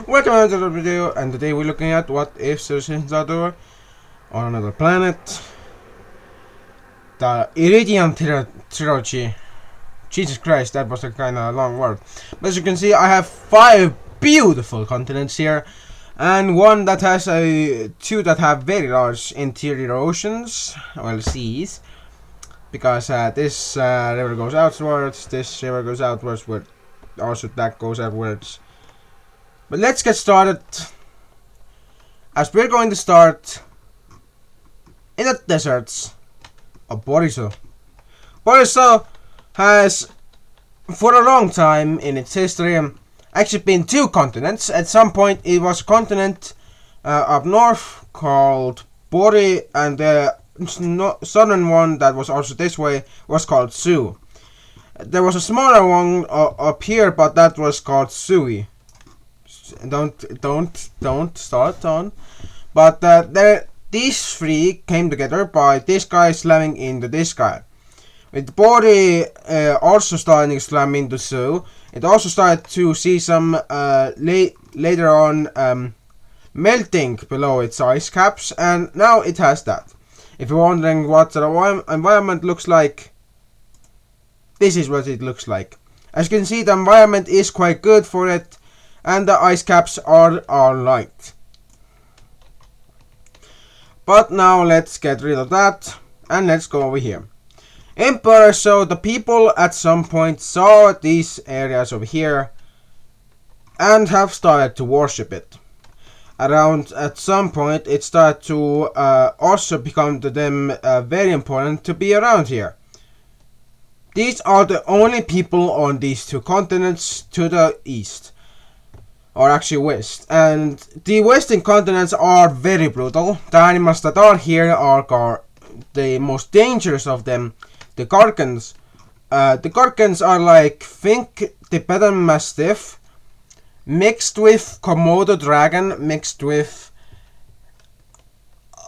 Welcome to another video, and today we're looking at what if citizens are doing on another planet. The Iridium trilogy. Jesus Christ, that was a kind of long word. But as you can see, I have 5 beautiful continents here, and one that has two that have very large interior oceans, well, seas, because this river goes outwards, this river goes outwards, but also that goes outwards. But let's get started, as we're going to start in the deserts of WICSO. WICSO has, for a long time in its history, actually been 2 continents. At some point it was a continent up north called Bori, and the southern one that was also this way was called Su. There was a smaller one up here, but that was called Sui. Don't start on. But these 3 came together by this guy slamming into this guy. With Bori also starting to slam into Su, it also started to see some later on melting below its ice caps, and now it has that. If you're wondering what the environment looks like, this is what it looks like. As you can see, the environment is quite good for it, and the ice caps are light. But now let's get rid of that, and let's go over here. In WICSO, the people at some point saw these areas over here and have started to worship it. At some point it started to also become to them very important to be around here. These are the only people on these 2 continents to the east, or actually west, and the western continents are very brutal. The animals that are here are the most dangerous of them, the Kakals. The Kakals are like, think Tibetan Mastiff mixed with Komodo dragon mixed with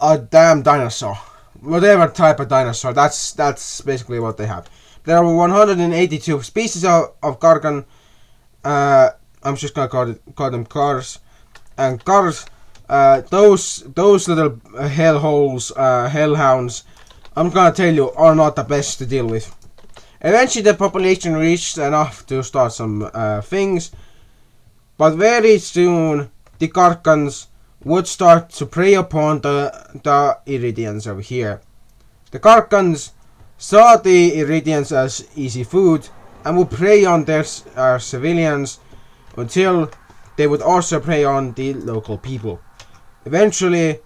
a damn dinosaur, whatever type of dinosaur. That's basically what they have. There are 182 species of Kakal. I'm just gonna call them cars, and cars. Those little hellholes, hellhounds, I'm gonna tell you, are not the best to deal with. Eventually, the population reached enough to start some things, but very soon the Kakals would start to prey upon the Iridians over here. The Kakals saw the Iridians as easy food and would prey on their civilians, until they would also prey on the local people. Eventually,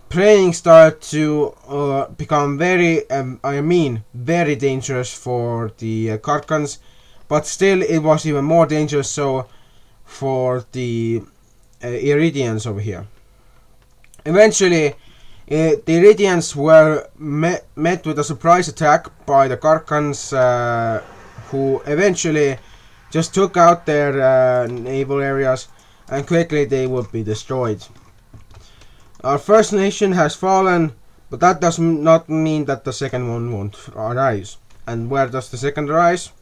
preying started to become very dangerous for the Kakals, but still it was even more dangerous so for the Iridians over here. Eventually, the Iridians were met with a surprise attack by the Kakals, who eventually just took out their naval areas, and quickly they would be destroyed. Our first nation has fallen, but that does not mean that the second one won't arise. And where does the second arise?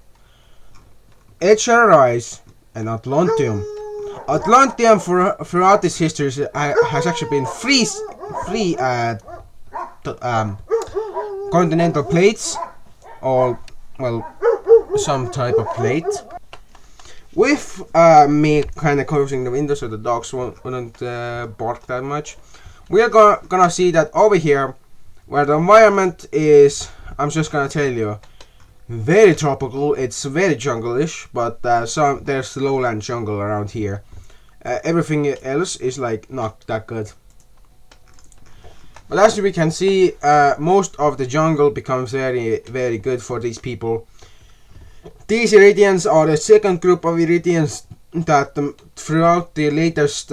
It shall arise in Atlantium. Atlantium throughout its history has actually been free continental plates, or well, some type of plate. With me kind of closing the window so the dogs wouldn't bark that much, we are gonna see that over here, where the environment is, I'm just gonna tell you, very tropical. It's very jungle-ish, but there's lowland jungle around here. Everything else is like not that good. But as we can see, most of the jungle becomes very, very good for these people. These Iridians are the second group of Iridians that throughout the latest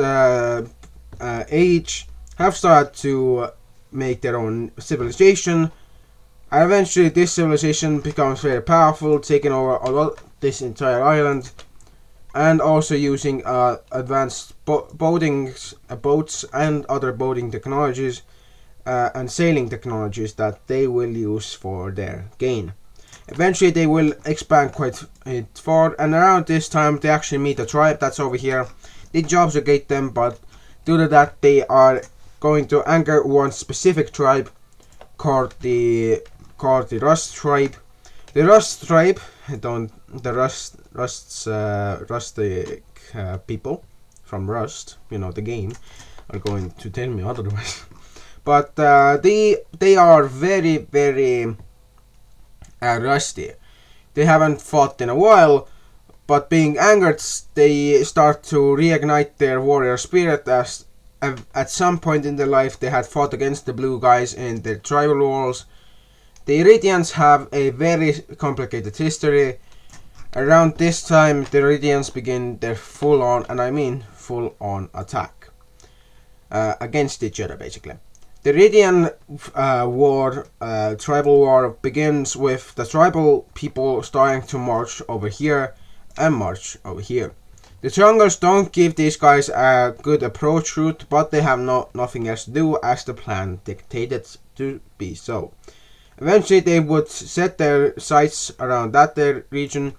age have started to make their own civilization, and eventually this civilization becomes very powerful, taking over this entire island, and also using advanced boats and other boating technologies and sailing technologies that they will use for their gain. Eventually they will expand quite far, and around this time they actually meet a tribe that's over here. They subjugate them, but due to that they are going to anger one specific tribe called the Rust tribe. The Rust tribe, rustic people from Rust, you know, the game, are going to tell me otherwise. But they are very, very rusty. They haven't fought in a while, but being angered, they start to reignite their warrior spirit, as at some point in their life they had fought against the blue guys in their tribal wars. The Iridians have a very complicated history. Around this time the Iridians begin their full-on, and I mean full-on, attack against each other basically. The Iridian tribal war begins with the tribal people starting to march over here and march over here. The triangles don't give these guys a good approach route, but they have nothing else to do as the plan dictated to be so. Eventually they would set their sights around that region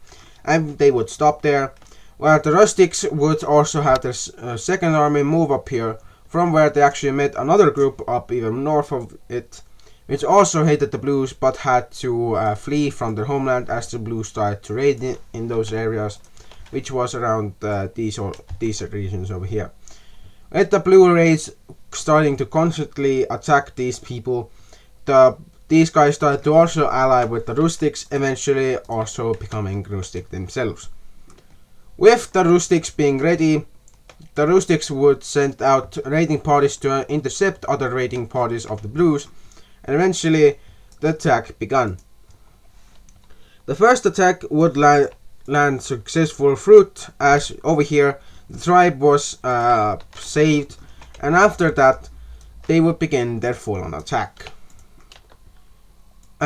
and they would stop there, where the rustics would also have their second army move up here, from where they actually met another group up even north of it, which also hated the blues but had to flee from their homeland as the blues started to raid in those areas, which was around these regions over here. With the blue raids starting to constantly attack these people, these guys started to also ally with the rustics, eventually also becoming rustic themselves. With the rustics being ready, the rustics would send out raiding parties to intercept other raiding parties of the blues, and eventually the attack began. The first attack would land successful fruit, as over here the tribe was saved, and after that they would begin their full-on attack.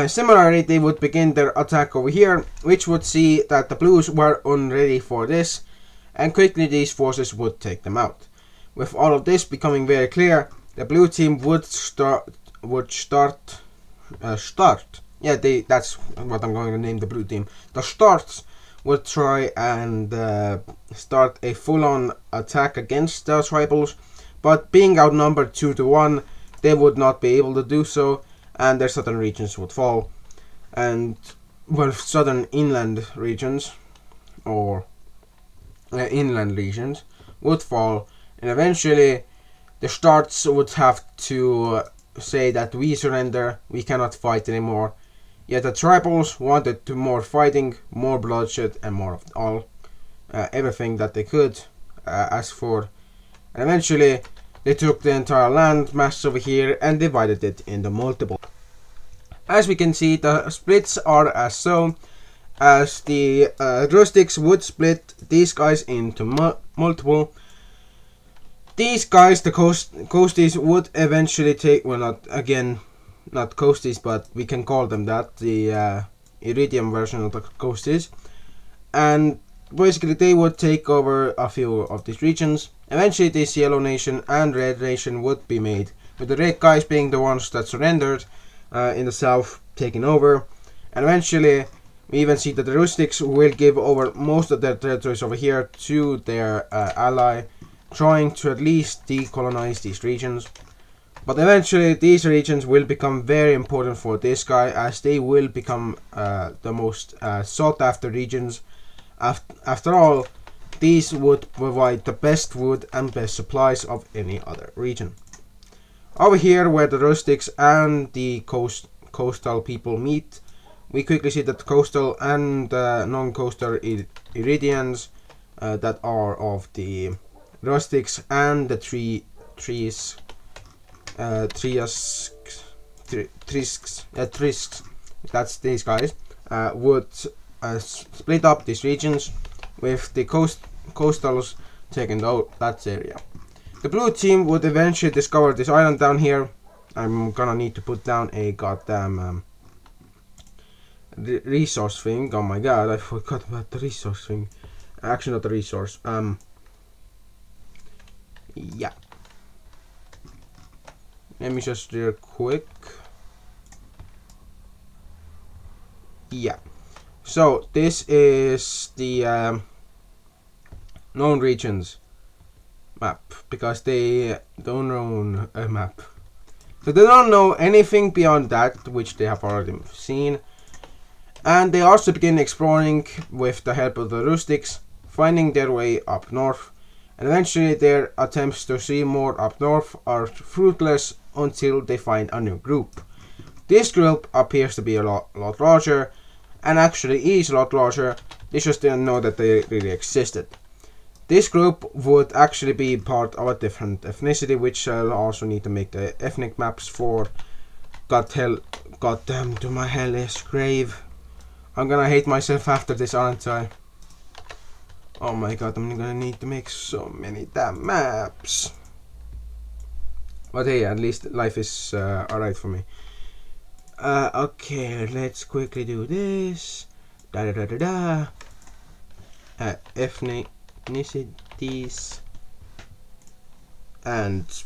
Similarly, they would begin their attack over here, which would see that the blues were unready for this, and quickly these forces would take them out. With all of this becoming very clear, the blue team would start. Yeah, that's what I'm going to name the blue team. The Starts would try and start a full-on attack against the tribals, but being outnumbered 2-1, they would not be able to do so, and their southern regions would fall, and well, southern inland regions or inland regions would fall, and eventually the Starts would have to say that we surrender, we cannot fight anymore. Yet the tribals wanted more fighting, more bloodshed, and more of all, everything that they could ask for, and eventually they took the entire land mass over here and divided it into multiple. As we can see, the splits are as so, as the rustics would split these guys into multiple. These guys, the coasties, would eventually take, well, not coasties, but we can call them that, the Iridium version of the coasties, and basically they would take over a few of these regions. Eventually this yellow nation and red nation would be made, with the red guys being the ones that surrendered in the south, taking over, and eventually we even see that the rustics will give over most of their territories over here to their ally, trying to at least decolonize these regions. But eventually these regions will become very important for this guy, as they will become the most sought after regions. After all, these would provide the best wood and best supplies of any other region. Over here, where the rustics and the coastal people meet, we quickly see that the coastal and non-coastal Iridians that are of the rustics and the trisks, that's these guys, would split up these regions, with the coastals taking out that area. The blue team would eventually discover this island down here. I'm gonna need to put down a goddamn resource thing. Oh my god, I forgot about the resource thing. Actually, not the resource. Yeah. Let me just real quick. Yeah. So this is the known regions map, because they don't own a map. So they don't know anything beyond that, which they have already seen. And they also begin exploring with the help of the rustics, finding their way up north. And eventually their attempts to see more up north are fruitless until they find a new group. This group appears to be a lot larger, and actually is a lot larger. They just didn't know that they really existed. This group would actually be part of a different ethnicity, which I'll also need to make the ethnic maps for. Goddamn to my hellish grave. I'm gonna hate myself after this, aren't I? Oh my god, I'm gonna need to make so many damn maps. But hey, at least life is alright for me. Okay, let's quickly do this. Ethnicities. And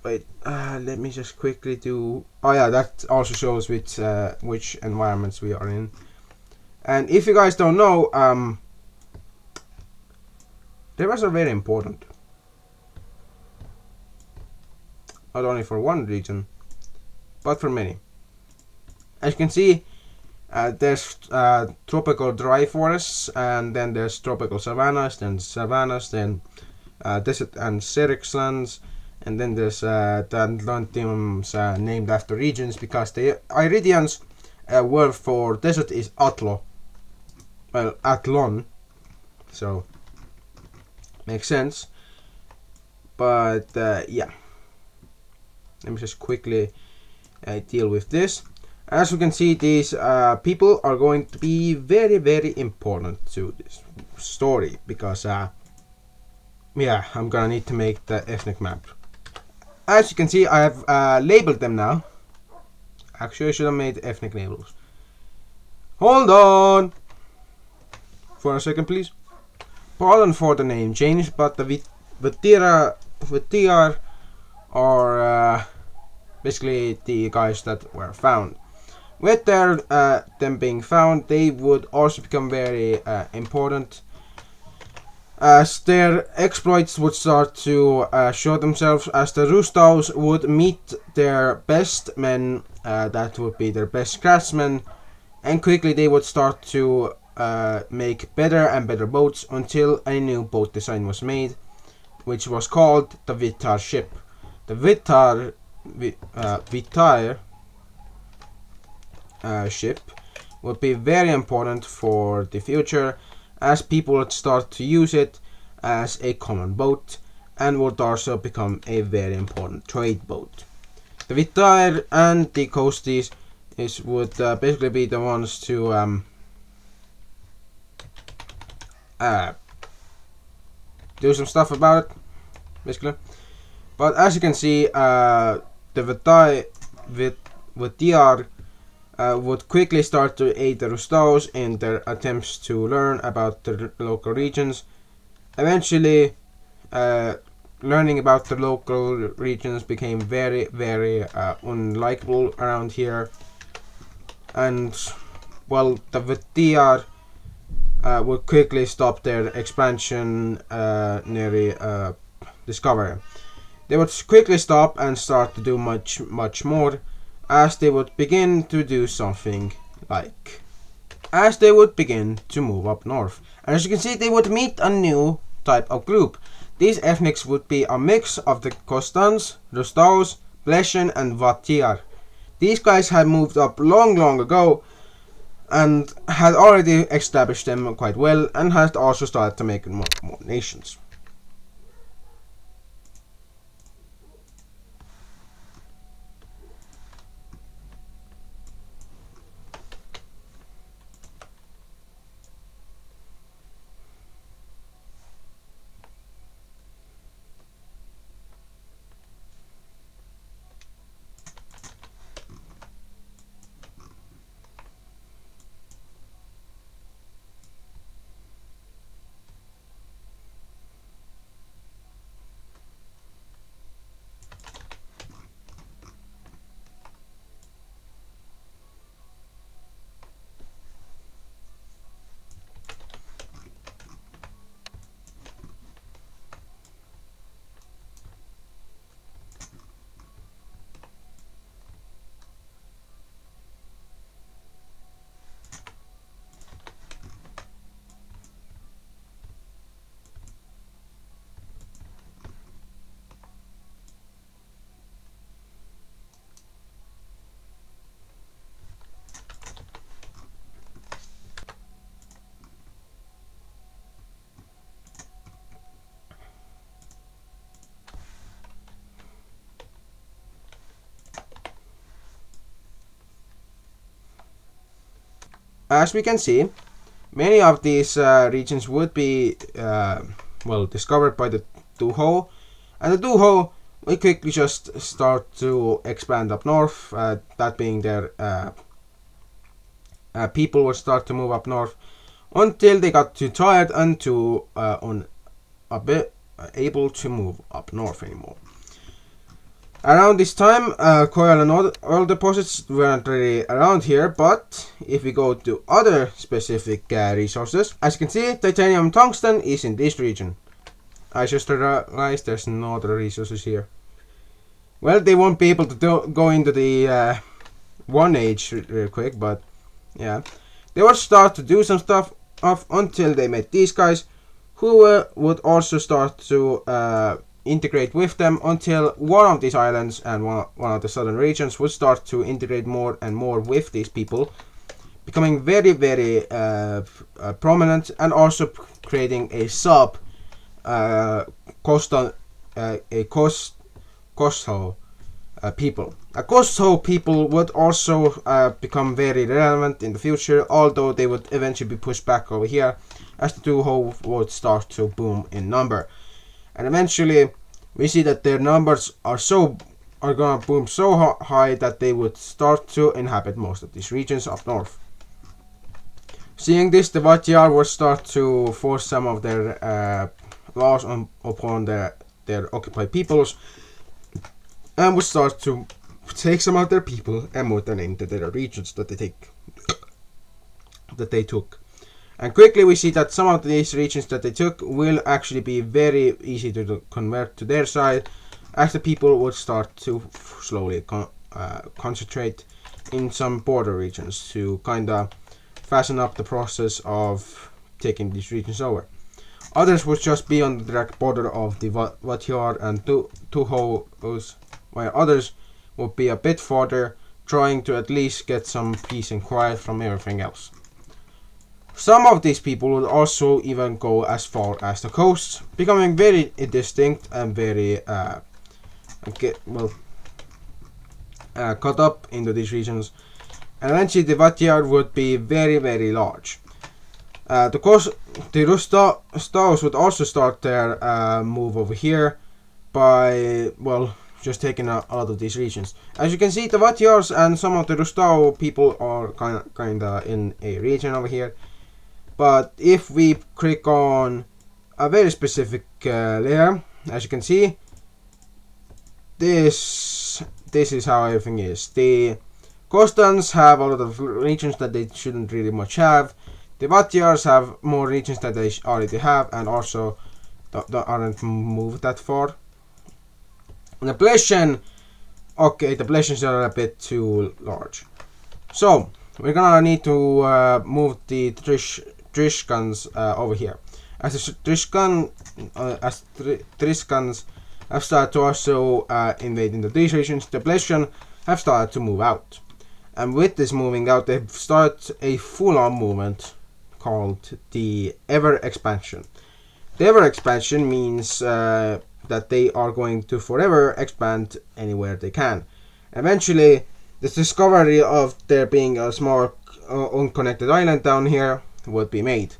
wait, let me just quickly do. Oh yeah, that also shows which environments we are in. And if you guys don't know, rivers are very important. Not only for one region, but for many. As you can see, there's tropical dry forests, and then there's tropical savannas, then desert and xeric lands, and then there's the Atlantiums named after regions, because the Iridians word for desert is Atlo. Well, Atlon, so makes sense. But yeah, let me just quickly deal with this. As you can see, these people are going to be very, very important to this story, because yeah, I'm gonna need to make the ethnic map. As you can see, I have labeled them now. Actually, I should have made ethnic labels. Hold on for a second, please. Pardon for the name change, but the Vitiar are basically the guys that were found. With them being found, they would also become very important, as their exploits would start to show themselves, as the Rustaus would meet their best men, that would be their best craftsmen, and quickly they would start to make better and better boats until a new boat design was made, which was called the Vitar ship. The Vitar ship would be very important for the future, as people would start to use it as a common boat, and would also become a very important trade boat. The Vitar and the Coasties would basically be the ones to do some stuff about it, basically. But as you can see, the Vitiar would quickly start to aid the Rustaus in their attempts to learn about the local regions. Eventually, learning about the local regions became very, very unlikable around here. And, well, the Vitiar would quickly stop their expansion near Discovery. They would quickly stop and start to do much more, as they would begin to do something like, as they would begin to move up north. And as you can see, they would meet a new type of group. These ethnics would be a mix of the Kostans, Rustaus, Blesian, and Vatiar. These guys had moved up long ago, and had already established them quite well, and had also started to make more nations. as we can see, many of these regions would be well discovered by the To-Ho, and the To-Ho will quickly just start to expand up north. That being their people would start to move up north until they got too tired and too able to move up north anymore. Around this time, coal and oil deposits weren't really around here, but if we go to other specific resources, as you can see, titanium and tungsten is in this region. I just realized there's no other resources here. Well, they won't be able to go into the One Age real quick, but yeah. They would start to do some stuff off until they met these guys, who would also start to integrate with them until one of these islands and one of the southern regions would start to integrate more and more with these people, becoming very, very prominent, and also creating a sub coastal people. A coastal people would also become very relevant in the future, although they would eventually be pushed back over here as the To-Ho would start to boom in number. And eventually we see that their numbers are gonna boom so high that they would start to inhabit most of these regions up north. Seeing this, the Vatjar would start to force some of their laws upon their occupied peoples, and would start to take some of their people and move them into their regions that they took. And quickly we see that some of these regions that they took will actually be very easy to convert to their side, as the people would start to slowly concentrate in some border regions to kinda fasten up the process of taking these regions over. Others would just be on the direct border of the Vatjar and To-Hos, while others would be a bit farther, trying to at least get some peace and quiet from everything else. Some of these people would also even go as far as the coast, becoming very distinct and very cut up into these regions, and eventually the Vatjar would be very, very large. The Rustos would also start their move over here by, well, just taking a lot of these regions. As you can see, the Vatjars and some of the Rusto people are kinda in a region over here. But if we click on a very specific layer, as you can see, this is how everything is. The Costans have a lot of regions that they shouldn't really much have. The Vatjars have more regions that they already have, and also aren't moved that far. The Blesian, okay, the Blesians are a bit too large. So we're gonna need to move the Trishkans over here. As the Trishkans have started to also invade into these regions, the Blesian have started to move out. And with this moving out, they've started a full-on movement called the Ever Expansion. The Ever Expansion means that they are going to forever expand anywhere they can. Eventually, the discovery of there being a small unconnected island down here would be made.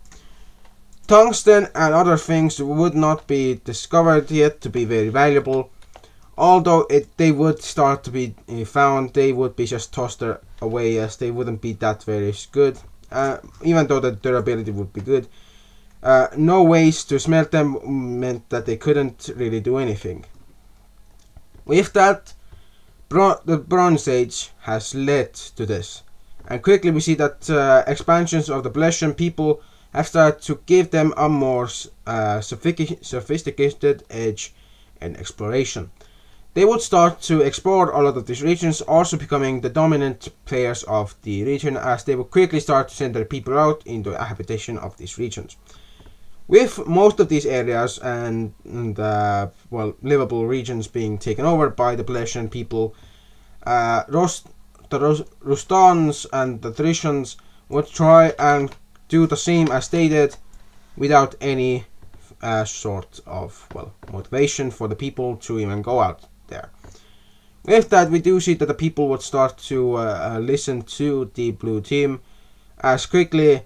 Tungsten and other things would not be discovered yet to be very valuable. Although they would start to be found, they would be just tossed away, as they wouldn't be that very good. Even though the durability would be good. No ways to smelt them meant that they couldn't really do anything. With that, the Bronze Age has led to this. And quickly we see that expansions of the Blesian people have started to give them a more sophisticated edge in exploration. They would start to explore a lot of these regions, also becoming the dominant players of the region, as they would quickly start to send their people out into the habitation of these regions. With most of these areas and livable regions being taken over by the Blesian people, the Rustans and the Trishans would try and do the same as they did, without any sort of motivation for the people to even go out there. With that, we do see that the people would start to listen to the blue team, as quickly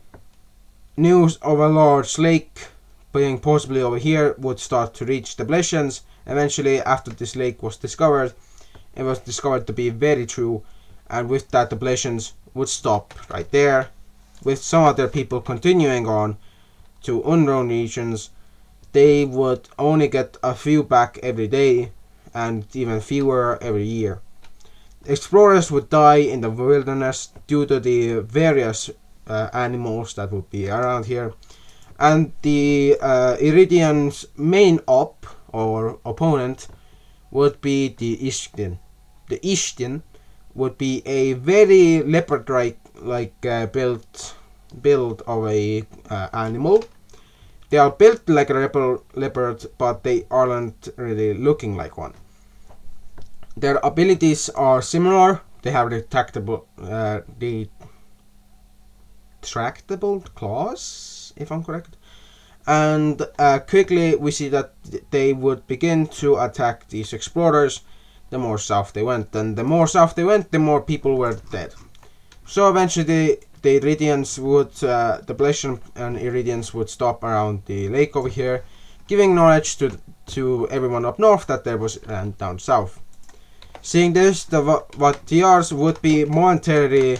news of a large lake being possibly over here would start to reach the Blesians. Eventually, after this lake was discovered, it was discovered to be very true, and with that the Blesians would stop right there, with some other people continuing on to unknown regions. They would only get a few back every day, and even fewer every year. Explorers would die in the wilderness due to the various animals that would be around here, and the Iridian's main op or opponent would be the Hh-shhe. The Hh-shhe would be a very leopard-like build of a animal. They are built like a leopard, but they aren't really looking like one. Their abilities are similar. They have retractable claws, if I'm correct. And quickly we see that they would begin to attack these explorers the more south they went. And the more south they went, the more people were dead. So eventually the Iridians would, the Blesian and Iridians would stop around the lake over here, giving knowledge to everyone up north that there was land down south. Seeing this, the WICSO would be momentarily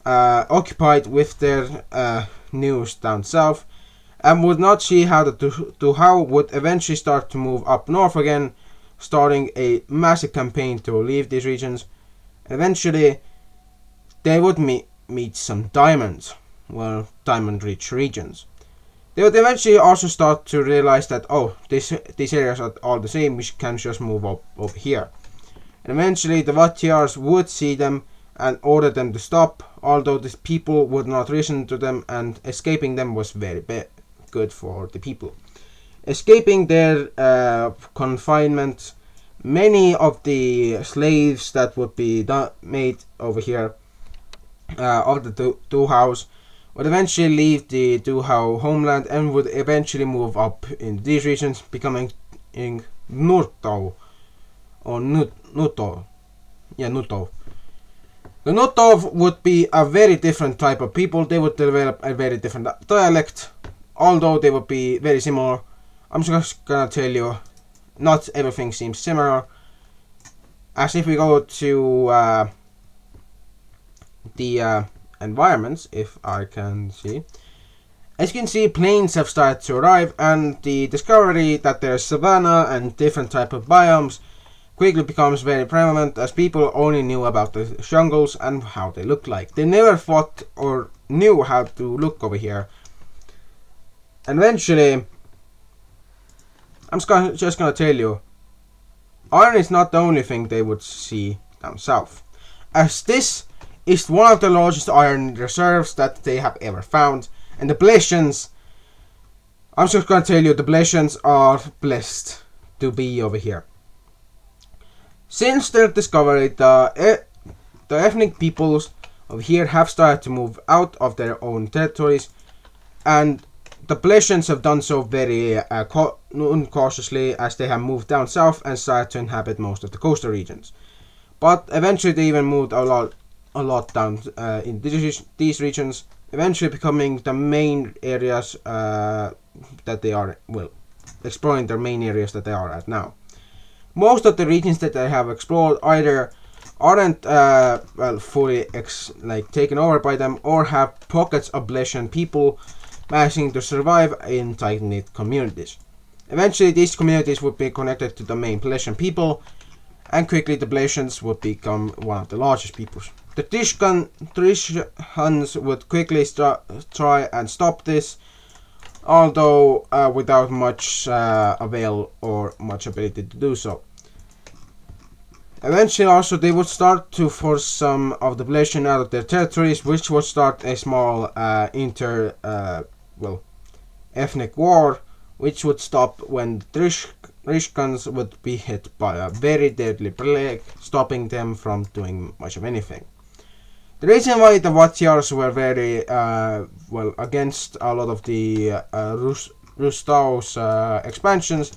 occupied with their news down south, and would not see how the How would eventually start to move up north again, starting a massive campaign to leave these regions. Eventually, they would meet some diamonds, well, diamond-rich regions. They would eventually also start to realize that, oh, these areas are all the same, we can just move up over here. And eventually the WICSO would see them and order them to stop, although the people would not listen to them, and escaping them was very good for the people. Escaping their confinement, many of the slaves that would be made over here of the Duhaus would eventually leave the Duhau homeland and would eventually move up in these regions, becoming in Nurtau or Nuto. Yeah, Nuto. The Nutov would be a very different type of people. They would develop a very different dialect, although they would be very similar. I'm just gonna tell you, not everything seems similar. As if we go to the environments, if I can see. As you can see, planes have started to arrive, and the discovery that there's savanna and different type of biomes quickly becomes very prevalent, as people only knew about the jungles and how they look like. They never thought or knew how to look over here. And eventually, I'm just gonna tell you, iron is not the only thing they would see down south, as this is one of the largest iron reserves that they have ever found. And the Blesians, I'm just gonna tell you, the Blesians are blessed to be over here. Since their discovery, the ethnic peoples of here have started to move out of their own territories, and the Blesians have done so very uncautiously, as they have moved down south and started to inhabit most of the coastal regions. But eventually they even moved a lot down in these regions, eventually becoming the main areas that they are, well, exploring their main areas that they are at now. Most of the regions that they have explored either aren't fully taken over by them, or have pockets of Blesian people managing to survive in tight-knit communities. Eventually these communities would be connected to the main Blesian people, and quickly the Blesians would become one of the largest peoples. The Trishans would quickly try and stop this, although without much avail or much ability to do so. Eventually also they would start to force some of the Blesian out of their territories, which would start a small ethnic war, which would stop when the Trishkans would be hit by a very deadly plague, stopping them from doing much of anything. The reason why the WICSOs were very against a lot of the Rustau's expansions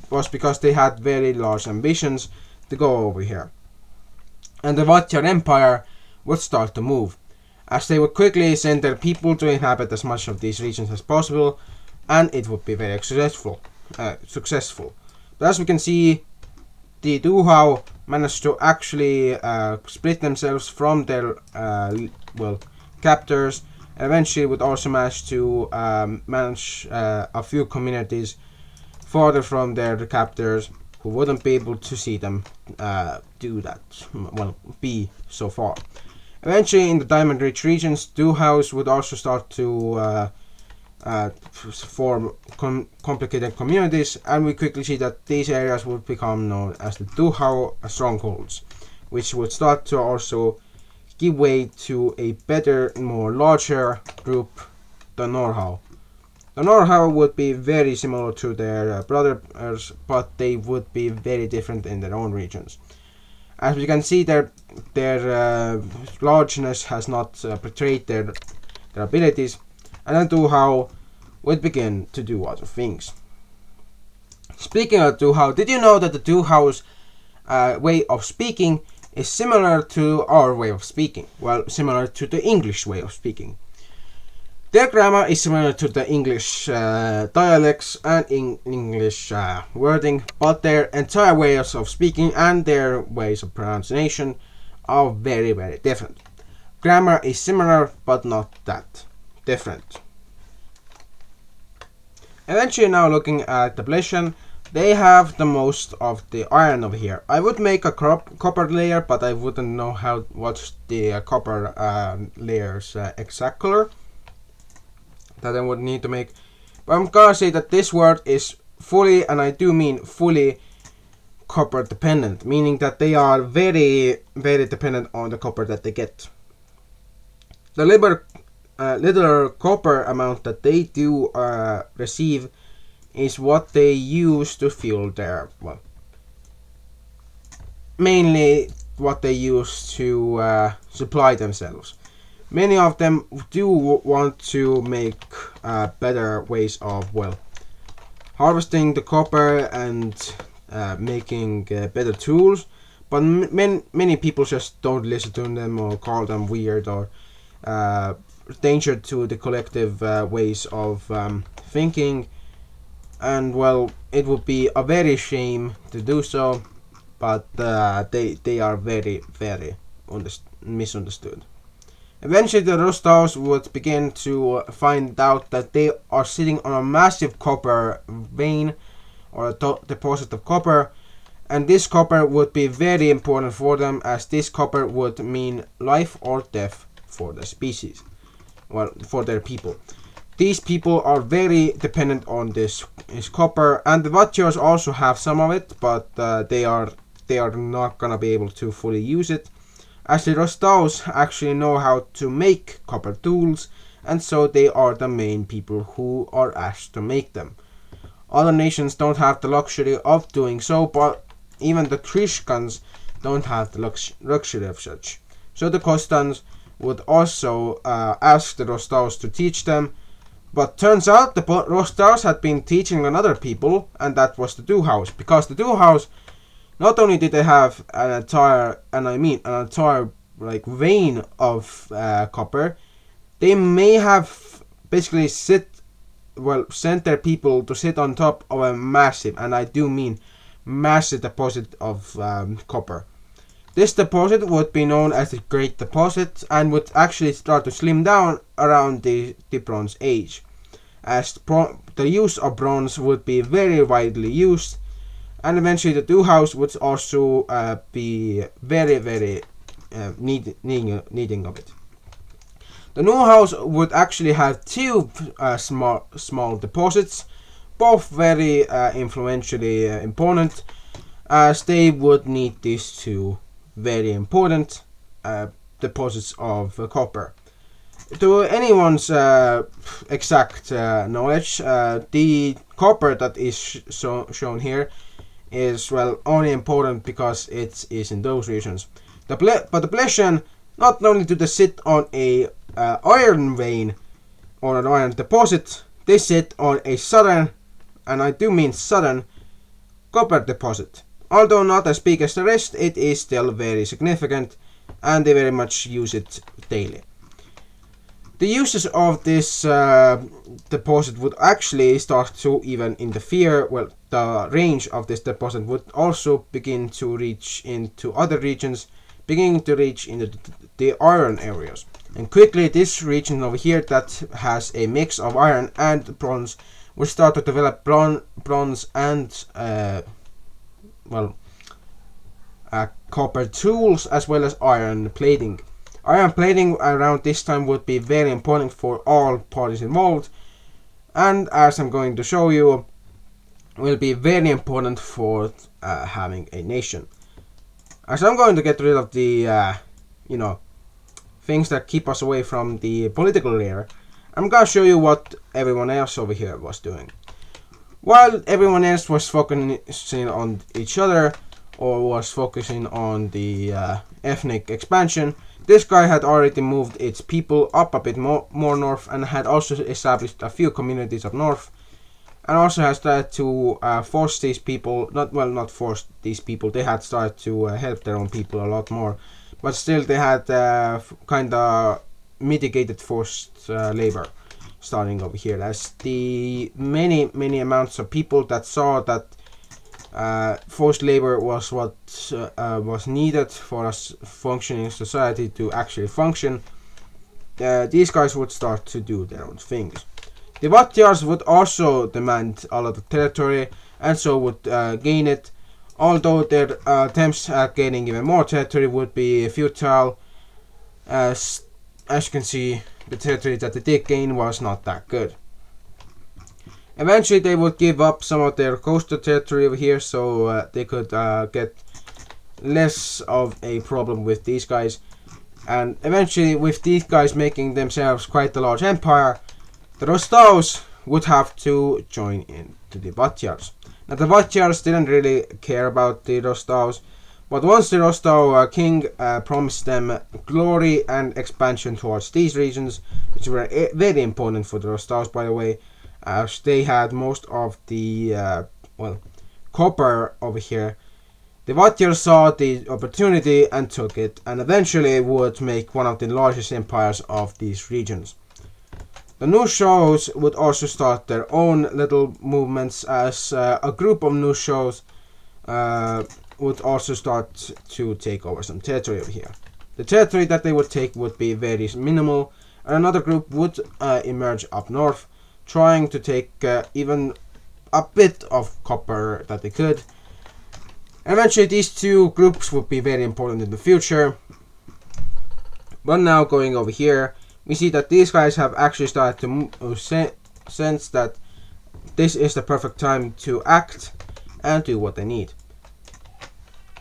was because they had very large ambitions to go over here, and the WICSO Empire would start to move. as they would quickly send their people to inhabit as much of these regions as possible, and it would be very successful. But as we can see, the Duhau managed to actually split themselves from their captors, and eventually would also manage to manage a few communities farther from their captors, who wouldn't be able to see them be so far. Eventually, in the Diamond Ridge regions, Duhaus would also start to form complicated communities, and we quickly see that these areas would become known as the Duhau strongholds, which would start to also give way to a better, more larger group, the Norhau. The Norhau would be very similar to their brothers, but they would be very different in their own regions. As we can see, their largeness has not betrayed their abilities, and then Duhau would begin to do other things. Speaking of Duhau, did you know that the Duhau's way of speaking is similar to our way of speaking? Well, similar to the English way of speaking. Their grammar is similar to the English dialects and English wording, but their entire ways of speaking and their ways of pronunciation are very, very different. Grammar is similar, but not that different. Eventually, now looking at the population, they have the most of the iron over here. I would make a copper layer, but I wouldn't know what's the copper layer's exact color that I would need to make. But I'm gonna say that this world is fully, and I do mean fully, copper dependent, meaning that they are very, very dependent on the copper that they get. The little copper amount that they do receive is what they use to fuel their, mainly what they use to supply themselves. Many of them do want to make better ways of, harvesting the copper and making better tools, but many people just don't listen to them or call them weird or danger to the collective ways of thinking, and it would be a very shame to do so, but they are very, very misunderstood. Eventually, the Rostaus would begin to find out that they are sitting on a massive copper vein or a deposit of copper, and this copper would be very important for them, as this copper would mean life or death for the species, for their people. These people are very dependent on this copper, and the Vatjos also have some of it, but they are not gonna be able to fully use it, as the Rostaus actually know how to make copper tools, and so they are the main people who are asked to make them. Other nations don't have the luxury of doing so, but even the Krishkans don't have the luxury of such. So the Kostans would also ask the Rostaus to teach them, but turns out the Rostaus had been teaching another people, and that was the Duhaus, because the Duhaus, not only did they have an entire vein of copper, they may have basically sent their people to sit on top of a massive, and I do mean massive, deposit of copper. This deposit would be known as the Great Deposit, and would actually start to slim down around the Bronze Age, as the use of bronze would be very widely used, and eventually the Duhaus would also be very, very needing of it. The Nuhaus would actually have two small deposits, both very influentially important, as they would need these two very important deposits of copper. To anyone's exact knowledge, the copper that is shown here is only important because it is in those regions. But the Plesian, not only do they sit on a iron vein or an iron deposit, they sit on a southern, and I do mean southern, copper deposit. Although not as big as the rest, it is still very significant, and they very much use it daily. The uses of this deposit would actually start to even interfere. Well, the range of this deposit would also begin to reach into other regions, beginning to reach into the iron areas. And quickly this region over here that has a mix of iron and bronze will start to develop bronze and copper tools, as well as iron plating. Iron plating around this time would be very important for all parties involved, and as I'm going to show you, will be very important for having a nation. As I'm going to get rid of the things that keep us away from the political layer, I'm gonna show you what everyone else over here was doing. While everyone else was focusing on each other, or was focusing on the ethnic expansion, this guy had already moved its people up a bit more north, and had also established a few communities up north, and also has started to force these people, not force these people, they had started to help their own people a lot more, but still they had kinda mitigated forced labor starting over here, as the many amounts of people that saw that forced labor was what was needed for a functioning society to actually function. These guys would start to do their own things. The Vatjars would also demand a lot of territory, and so would gain it, although their attempts at gaining even more territory would be futile, as you can see, the territory that they did gain was not that good. Eventually they would give up some of their coastal territory over here, so they could get less of a problem with these guys. And eventually, with these guys making themselves quite a large empire, the Rostovs would have to join in to the Vatjars. Now the Vatjars didn't really care about the Rostovs, but once the Rostov king promised them glory and expansion towards these regions, which were very important for the Rostovs, by the way, as they had most of the copper over here. The Vatjars saw the opportunity and took it, and eventually would make one of the largest empires of these regions. The new shows would also start their own little movements, as a group of new shows would also start to take over some territory over here. The territory that they would take would be very minimal, and another group would emerge up north, trying to take even a bit of copper that they could. Eventually these two groups would be very important in the future. But now going over here, we see that these guys have actually started to sense that this is the perfect time to act and do what they need.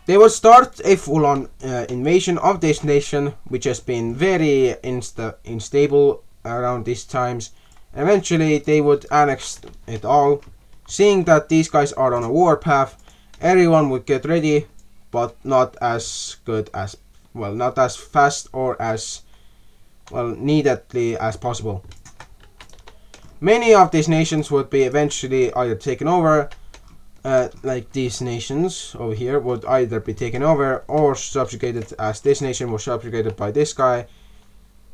They will start a full-on invasion of this nation, which has been very unstable around these times. Eventually they would annex it all. Seeing that these guys are on a war path, everyone would get ready, but not as good as, not as fast or as neededly as possible. Many of these nations would be eventually either taken over, like these nations over here would either be taken over or subjugated, as this nation was subjugated by this guy.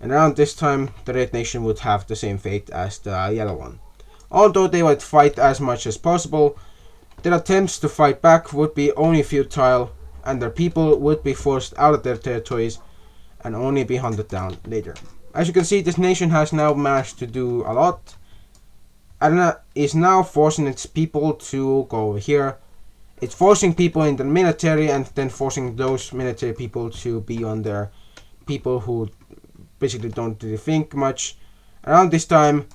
And around this time, the red nation would have the same fate as the yellow one. Although they would fight as much as possible, their attempts to fight back would be only futile, and their people would be forced out of their territories and only be hunted down later. As you can see, this nation has now managed to do a lot, and is now forcing its people to go over here. It's forcing people in the military, and then forcing those military people to be on their people who basically don't really think much. Around this time,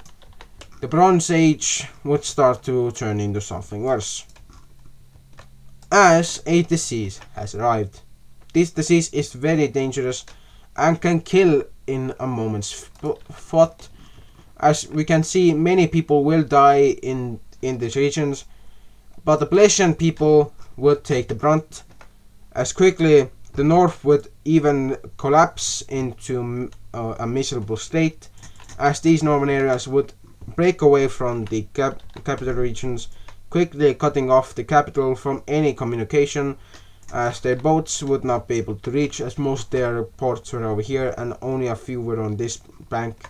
the Bronze Age would start to turn into something worse, as a disease has arrived. This disease is very dangerous and can kill in a moment's thought. As we can see, many people will die in these regions, but the Blasian people would take the brunt, as quickly the north would even collapse into a miserable state, as these northern areas would break away from the capital regions, quickly cutting off the capital from any communication, as their boats would not be able to reach, as most of their ports were over here and only a few were on this bank,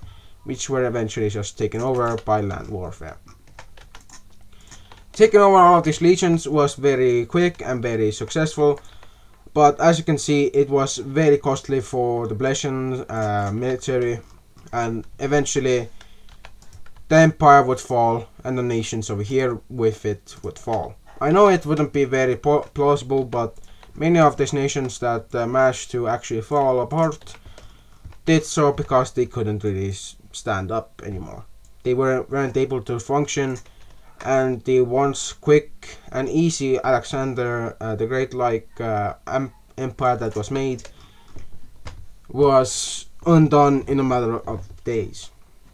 which were eventually just taken over by land warfare. Taking over all of these legions was very quick and very successful, but as you can see, it was very costly for the Blesian military, and eventually the empire would fall and the nations over here with it would fall. I know it wouldn't be very plausible, but many of these nations that managed to actually fall apart did so because they couldn't really stand up anymore. They weren't able to function, and the once quick and easy Alexander the Great-like empire that was made was undone in a matter of days.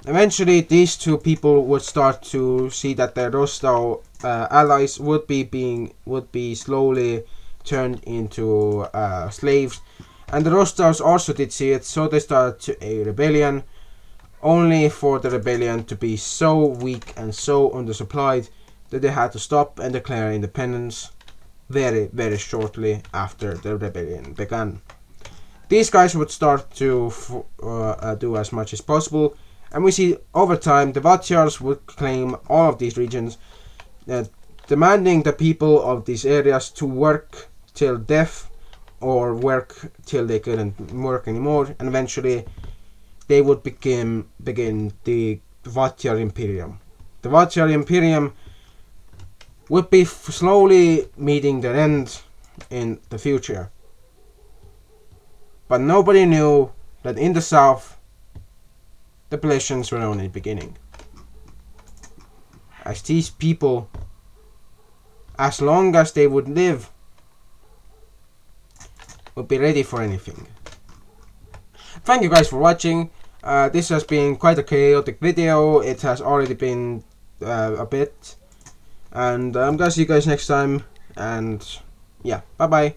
Eventually, these two people would start to see that their Rostov allies would be slowly turned into slaves, and the Rostovs also did see it, so they started a rebellion, only for the rebellion to be so weak and so undersupplied that they had to stop and declare independence very, very shortly after the rebellion began. These guys would start to do as much as possible, and we see over time the Vatyars would claim all of these regions, demanding the people of these areas to work till death or work till they couldn't work anymore, and eventually they would begin the Vatyar Imperium. The Vatyar Imperium would be slowly meeting their end in the future. But nobody knew that in the south, the Blesians were only beginning. As these people, as long as they would live, would be ready for anything. Thank you guys for watching. This has been quite a chaotic video. It has already been a bit. And I'm gonna see you guys next time. And yeah, bye bye.